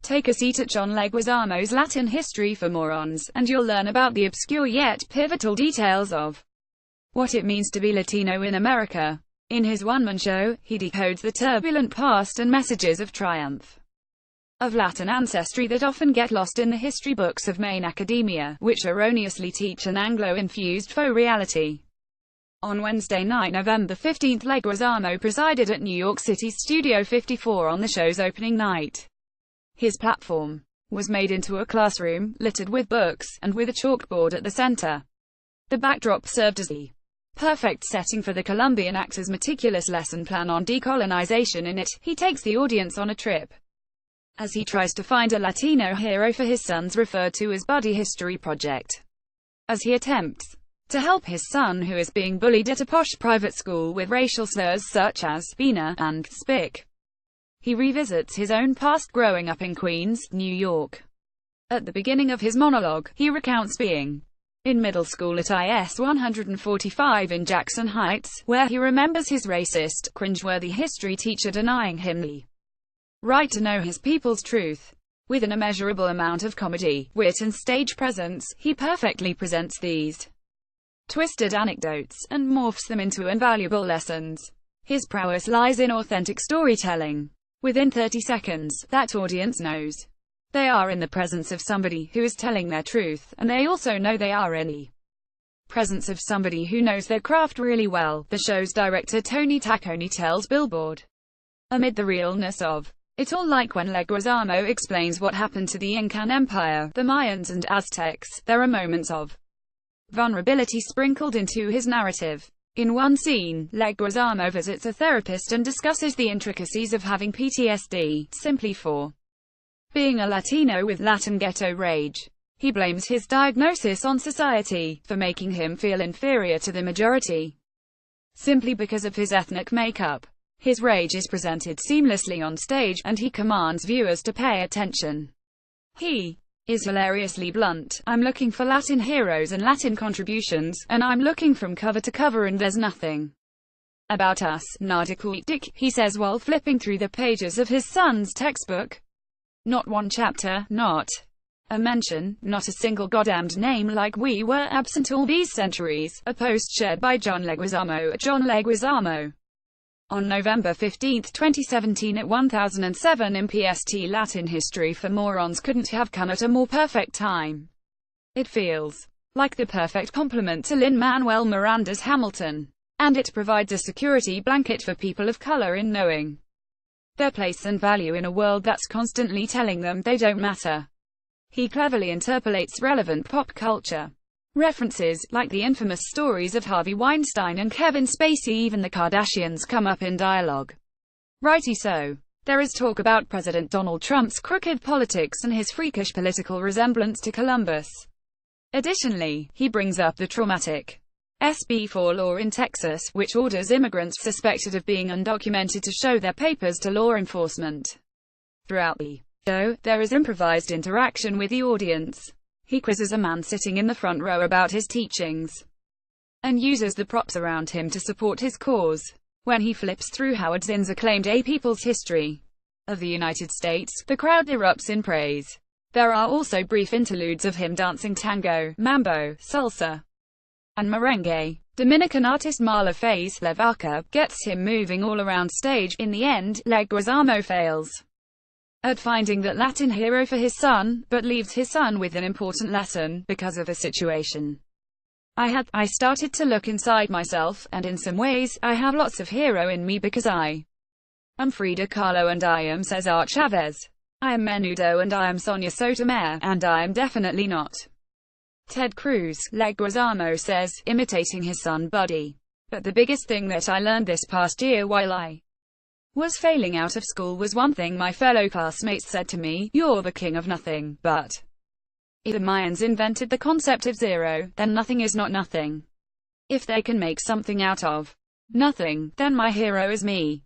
Take a seat at John Leguizamo's Latin History for Morons, and you'll learn about the obscure yet pivotal details of what it means to be Latino in America. In his one-man show, he decodes the turbulent past and messages of triumph of Latin ancestry that often get lost in the history books of main academia, which erroneously teach an Anglo-infused faux reality. On Wednesday night, November 15, Leguizamo presided at New York City's Studio 54 on the show's opening night. His platform was made into a classroom, littered with books, and with a chalkboard at the center. The backdrop served as the perfect setting for the Colombian actor's meticulous lesson plan on decolonization. In it, he takes the audience on a trip as he tries to find a Latino hero for his son's referred to as buddy history project. As he attempts to help his son, who is being bullied at a posh private school with racial slurs such as "Bina" and "Spick," he revisits his own past growing up in Queens, New York. At the beginning of his monologue, he recounts being in middle school at IS 145 in Jackson Heights, where he remembers his racist, cringeworthy history teacher denying him the right to know his people's truth. With an immeasurable amount of comedy, wit and stage presence, he perfectly presents these twisted anecdotes, and morphs them into invaluable lessons. His prowess lies in authentic storytelling. Within 30 seconds, that audience knows they are in the presence of somebody who is telling their truth, and they also know they are in the presence of somebody who knows their craft really well. The show's director Tony Taccone tells Billboard, amid the realness of it all, like when Leguizamo explains what happened to the Incan Empire, the Mayans and Aztecs, there are moments of vulnerability sprinkled into his narrative. In one scene, Leguizamo visits a therapist and discusses the intricacies of having PTSD, simply for being a Latino with Latin ghetto rage. He blames his diagnosis on society, for making him feel inferior to the majority, simply because of his ethnic makeup. His rage is presented seamlessly on stage, and he commands viewers to pay attention. He is hilariously blunt. "I'm looking for Latin heroes and Latin contributions, and I'm looking from cover to cover and there's nothing about us, nada dick," he says while flipping through the pages of his son's textbook. Not one chapter, not a mention, not a single goddamned name like we were absent all these centuries. A post shared by John Leguizamo at John Leguizamo on November 15, 2017 at 1007 in PST. Latin History for Morons couldn't have come at a more perfect time. It feels like the perfect complement to Lin-Manuel Miranda's Hamilton, and it provides a security blanket for people of color in knowing their place and value in a world that's constantly telling them they don't matter. He cleverly interpolates relevant pop culture references, like the infamous stories of Harvey Weinstein and Kevin Spacey. Even the Kardashians come up in dialogue. Rightly so. There is talk about President Donald Trump's crooked politics and his freakish political resemblance to Columbus. Additionally, he brings up the traumatic SB 4 law in Texas, which orders immigrants suspected of being undocumented to show their papers to law enforcement. Throughout the show, there is improvised interaction with the audience. He quizzes a man sitting in the front row about his teachings, and uses the props around him to support his cause. When he flips through Howard Zinn's acclaimed A People's History of the United States, the crowd erupts in praise. There are also brief interludes of him dancing tango, mambo, salsa, and merengue. Dominican artist Marla Faze Levaca gets him moving all around stage. In the end, Leguizamo fails at finding that Latin hero for his son, but leaves his son with an important lesson. Because of the situation I started to look inside myself, and in some ways, I have lots of hero in me because I am Frida Kahlo and I am Cesar Chavez. I am Menudo and I am Sonia Sotomayor, and I am definitely not Ted Cruz, Leguizamo says, imitating his son Buddy. But the biggest thing that I learned this past year while I was failing out of school was one thing my fellow classmates said to me: "You're the king of nothing." But if the Mayans invented the concept of zero, then nothing is not nothing. If they can make something out of nothing, then my hero is me.